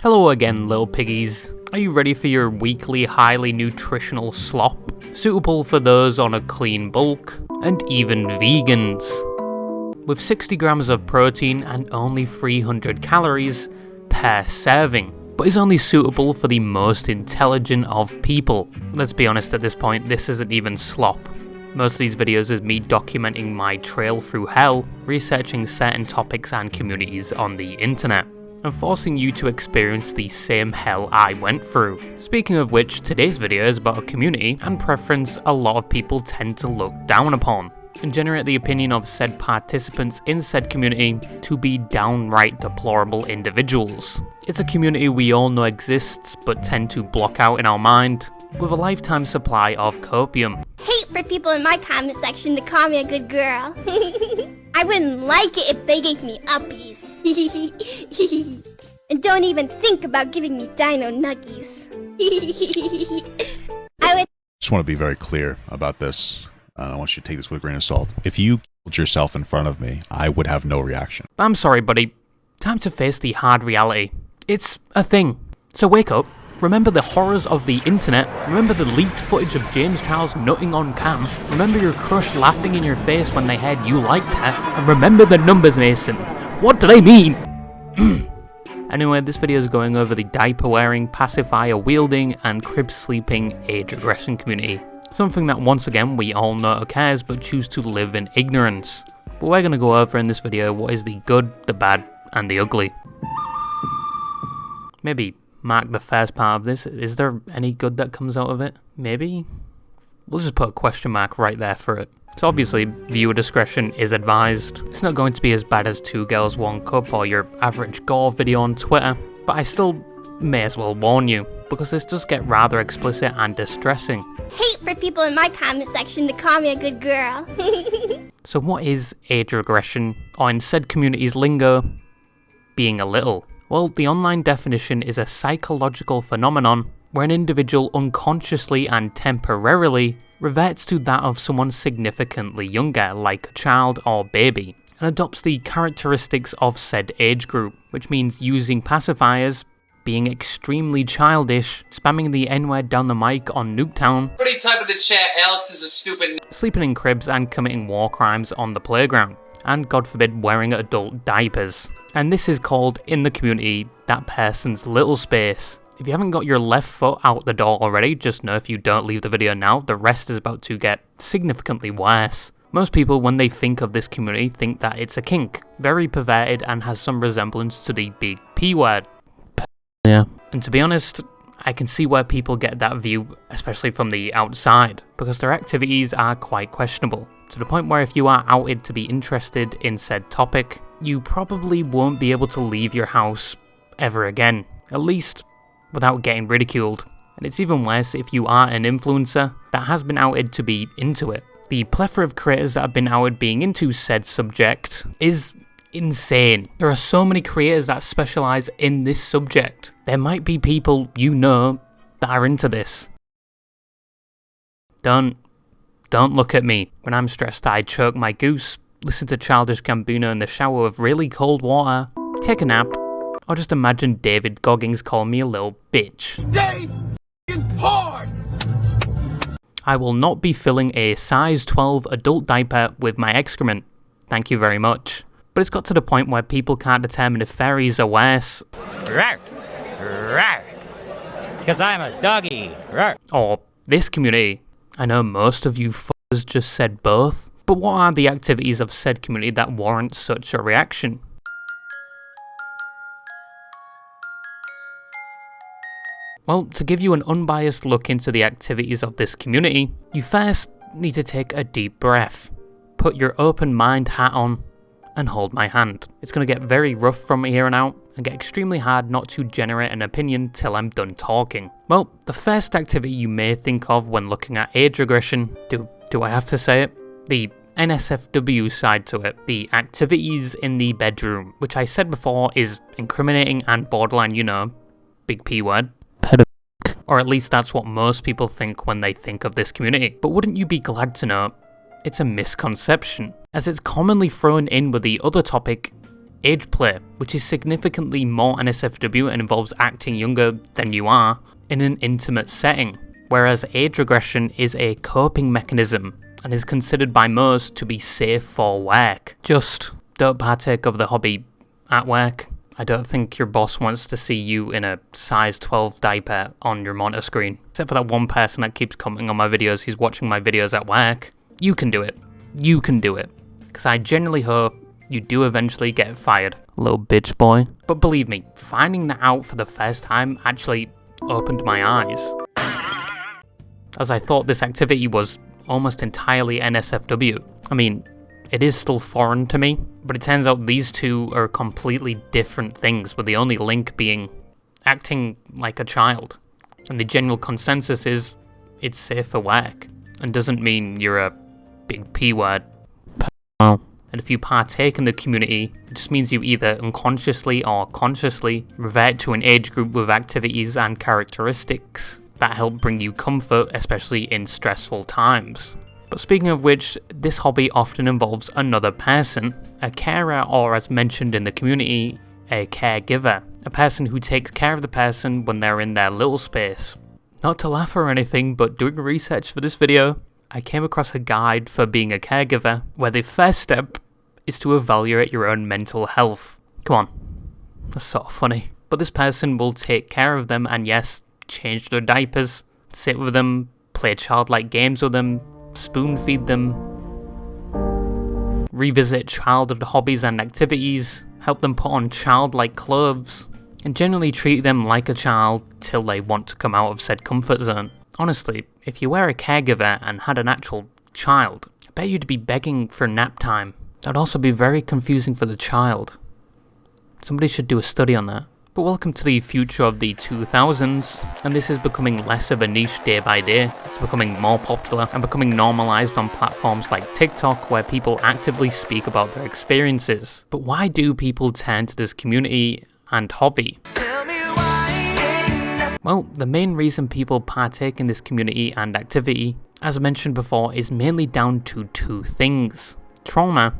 Hello again, little piggies. Are you ready for your weekly highly nutritional slop? Suitable for those on a clean bulk, and even vegans. With 60 grams of protein and only 300 calories per serving, but is only suitable for the most intelligent of people. Let's be honest, at this point, this isn't even slop. Most of these videos is me documenting my trail through hell, researching certain topics and communities on the internet, and forcing you to experience the same hell I went through. Speaking of which, today's video is about a community and preference a lot of people tend to look down upon, and generate the opinion of said participants in said community to be downright deplorable individuals. It's a community we all know exists but tend to block out in our mind, with a lifetime supply of copium. Hate for people in my comment section to call me a good girl. I wouldn't like it if they gave me uppies. And don't even think about giving me dino nuggies. I just want to be very clear about this. I want you to take this with a grain of salt. If you killed yourself in front of me, I would have no reaction. I'm sorry, buddy. Time to face the hard reality. It's a thing. So wake up. Remember the horrors of the internet. Remember the leaked footage of James Charles nutting on cam. Remember your crush laughing in your face when they heard you liked her. And remember the numbers, Mason. What do they mean? Anyway, this video is going over the diaper wearing, pacifier wielding, and crib sleeping age regression community. Something that once again we all know occurs but choose to live in ignorance. But we're going to go over in this video what is the good, the bad, and the ugly. Maybe mark the first part of this. Is there any good that comes out of it? Maybe? We'll just put a question mark right there for it. So obviously, viewer discretion is advised. It's not going to be as bad as 2 Girls 1 Cup or your average gore video on Twitter, but I still may as well warn you, because this does get rather explicit and distressing. hate for people in my comment section to call me a good girl. So what is age regression, or in said community's lingo, being a little? Well, the online definition is a psychological phenomenon where an individual unconsciously and temporarily reverts to that of someone significantly younger, like a child or baby, and adopts the characteristics of said age group, which means using pacifiers, being extremely childish, spamming the N-word down the mic on Nuketown, Everybody type in the chat, Alex is a stupid sleeping in cribs and committing war crimes on the playground, and God forbid wearing adult diapers. And this is called, in the community, that person's little space. If you haven't got your left foot out the door already, just know if you don't leave the video now, the rest is about to get significantly worse. Most people, when they think of this community, think that it's a kink, very perverted and has some resemblance to the big P word. Yeah. And to be honest, I can see where people get that view, especially from the outside, because their activities are quite questionable, to the point where if you are outed to be interested in said topic, you probably won't be able to leave your house ever again, at least without getting ridiculed. And it's even worse if you are an influencer that has been outed to be into it. The plethora of creators that have been outed being into said subject is insane. There are so many creators that specialize in this subject. There might be people you know that are into this. Don't look at me. When I'm stressed, I choke my goose, listen to Childish Gambino in the shower with really cold water, take a nap, or just imagine David Goggins calling me a little bitch. Stay hard! I will not be filling a size 12 adult diaper with my excrement. Thank you very much. But it's got to the point where people can't determine if fairies are worse. Rawr, rawr, because I'm a doggy. Rawr. Or this community. I know most of you f***ers just said both, but what are the activities of said community that warrant such a reaction? Well, to give you an unbiased look into the activities of this community, you first need to take a deep breath, put your open mind hat on, and hold my hand. It's going to get very rough from here on out, and get extremely hard not to generate an opinion till I'm done talking. Well, the first activity you may think of when looking at age regression, do I have to say it? The NSFW side to it, the activities in the bedroom, which I said before is incriminating and borderline, you know, big P word. Or at least that's what most people think when they think of this community. But wouldn't you be glad to know it's a misconception, as it's commonly thrown in with the other topic age play, which is significantly more NSFW and involves acting younger than you are in an intimate setting, whereas age regression is a coping mechanism and is considered by most to be safe for work. Just don't partake of the hobby at work. I don't think your boss wants to see you in a size 12 diaper on your monitor screen. Except for that one person that keeps commenting on my videos, he's watching my videos at work. You can do it. You can do it. Because I genuinely hope you do eventually get fired. Little bitch boy. But believe me, finding that out for the first time actually opened my eyes, as I thought this activity was almost entirely NSFW. I mean, it is still foreign to me, but it turns out these two are completely different things, with the only link being acting like a child. And the general consensus is it's safe for work, and doesn't mean you're a big P word. And if you partake in the community, it just means you either unconsciously or consciously revert to an age group with activities and characteristics that help bring you comfort, especially in stressful times. But speaking of which, this hobby often involves another person, a carer, or as mentioned in the community, a caregiver, a person who takes care of the person when they're in their little space. Not to laugh or anything, but doing research for this video, I came across a guide for being a caregiver, where the first step is to evaluate your own mental health. Come on, that's sort of funny. But this person will take care of them and yes, change their diapers, sit with them, play childlike games with them, spoon feed them, revisit childhood hobbies and activities, help them put on childlike clothes, and generally treat them like a child till they want to come out of said comfort zone. Honestly, if you were a caregiver and had an actual child, I bet you'd be begging for nap time. That'd also be very confusing for the child. Somebody should do a study on that. But welcome to the future of the 2000s, and this is becoming less of a niche day by day. It's becoming more popular and becoming normalized on platforms like TikTok, where people actively speak about their experiences. But why do people turn to this community and hobby? Well, the main reason people partake in this community and activity, as I mentioned before, is mainly down to two things: trauma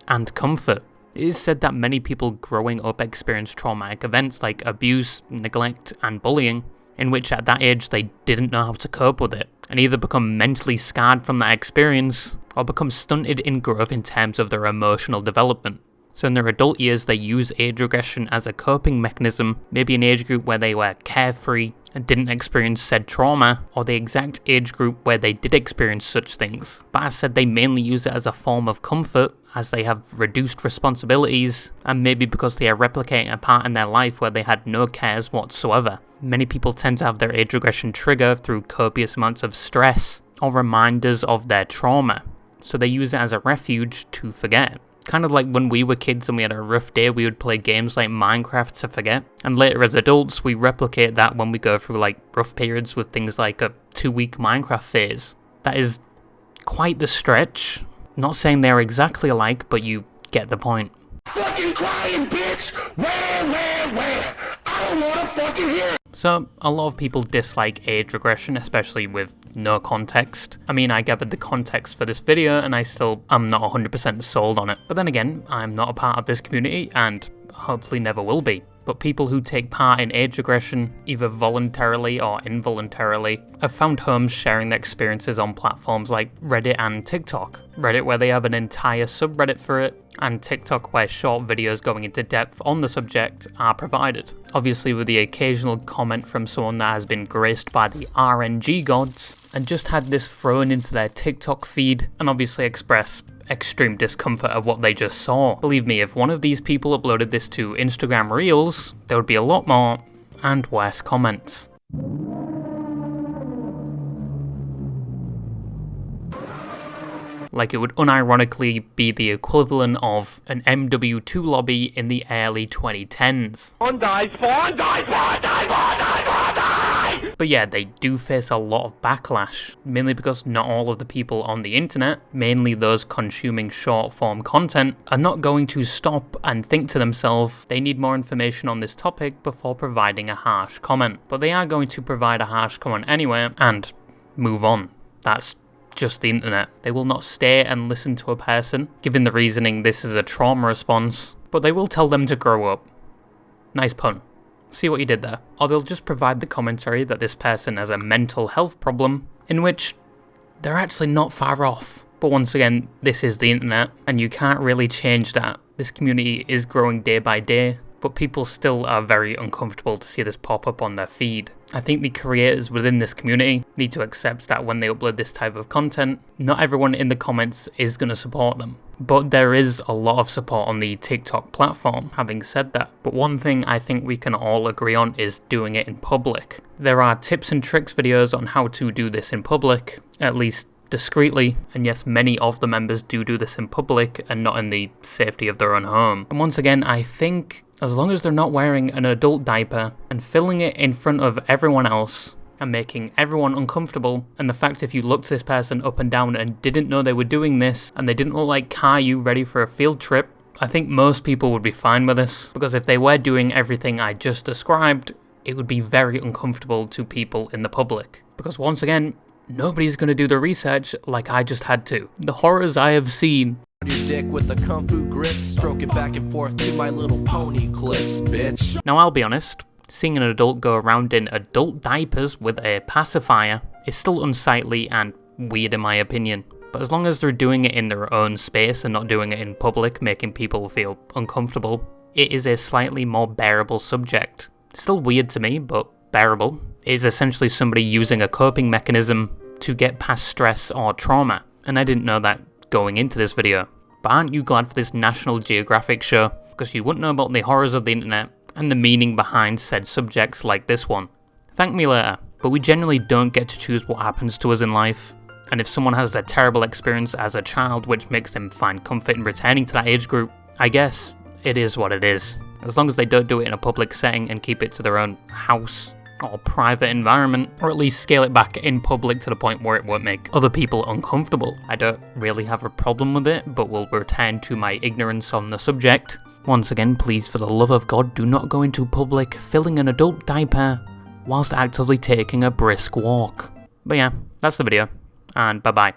and comfort. It is said that many people growing up experience traumatic events like abuse, neglect, and bullying, in which at that age they didn't know how to cope with it, and either become mentally scarred from that experience, or become stunted in growth in terms of their emotional development. So in their adult years, they use age regression as a coping mechanism, maybe an age group where they were carefree and didn't experience said trauma, or the exact age group where they did experience such things. But as said, they mainly use it as a form of comfort, as they have reduced responsibilities, and maybe because they are replicating a part in their life where they had no cares whatsoever. Many people tend to have their age regression trigger through copious amounts of stress, or reminders of their trauma, so they use it as a refuge to forget. Kind of like when we were kids and we had a rough day, we would play games like Minecraft to forget. And later as adults, we replicate that when we go through like rough periods with things like a 2-week Minecraft phase. That is quite the stretch. Not saying they're exactly alike, but you get the point. Fucking crying, bitch! Where? I don't wanna fucking hear it! So, a lot of people dislike age regression, especially with no context. I mean, I gathered the context for this video and I still am not 100% sold on it. But then again, I'm not a part of this community and hopefully never will be. But people who take part in age regression, either voluntarily or involuntarily, have found homes sharing their experiences on platforms like Reddit and TikTok. Reddit, where they have an entire subreddit for it, and TikTok, where short videos going into depth on the subject are provided. Obviously with the occasional comment from someone that has been graced by the RNG gods, and just had this thrown into their TikTok feed, and obviously express extreme discomfort of what they just saw. Believe me, if one of these people uploaded this to Instagram Reels, there would be a lot more and worse comments. Like it would unironically be the equivalent of an MW2 lobby in the early 2010s. But yeah, they do face a lot of backlash, mainly because not all of the people on the internet, mainly those consuming short form content, are not going to stop and think to themselves they need more information on this topic before providing a harsh comment. But they are going to provide a harsh comment anyway and move on. That's just the internet. They will not stay and listen to a person, given the reasoning this is a trauma response, but they will tell them to grow up. Nice pun. See what you did there. Or they'll just provide the commentary that this person has a mental health problem, in which they're actually not far off. But once again, this is the internet, and you can't really change that. This community is growing day by day, but people still are very uncomfortable to see this pop up on their feed. I think the creators within this community need to accept that when they upload this type of content, not everyone in the comments is going to support them. But there is a lot of support on the TikTok platform, having said that. But one thing I think we can all agree on is doing it in public. There are tips and tricks videos on how to do this in public, at least discreetly, and yes, many of the members do this in public and not in the safety of their own home. And once again, I think as long as they're not wearing an adult diaper and filling it in front of everyone else and making everyone uncomfortable, and the fact if you looked this person up and down and didn't know they were doing this and they didn't look like Caillou ready for a field trip, I think most people would be fine with this, because if they were doing everything I just described, it would be very uncomfortable to people in the public. Because once again, nobody's going to do the research like I just had to. The horrors I have seen. Your dick with a kung fu grip, stroke it back and forth to My Little Pony clips, bitch. Now I'll be honest, seeing an adult go around in adult diapers with a pacifier is still unsightly and weird in my opinion. But as long as they're doing it in their own space and not doing it in public, making people feel uncomfortable, it is a slightly more bearable subject. Still weird to me, but bearable. It is essentially somebody using a coping mechanism to get past stress or trauma, and I didn't know that going into this video. But aren't you glad for this National Geographic show? Because you wouldn't know about the horrors of the internet and the meaning behind said subjects like this one. Thank me later, but we generally don't get to choose what happens to us in life. And if someone has a terrible experience as a child which makes them find comfort in returning to that age group, I guess it is what it is. As long as they don't do it in a public setting and keep it to their own house or private environment, or at least scale it back in public to the point where it won't make other people uncomfortable. I don't really have a problem with it, but will return to my ignorance on the subject. Once again, please, for the love of God, do not go into public filling an adult diaper whilst actively taking a brisk walk. But yeah, that's the video, and bye bye.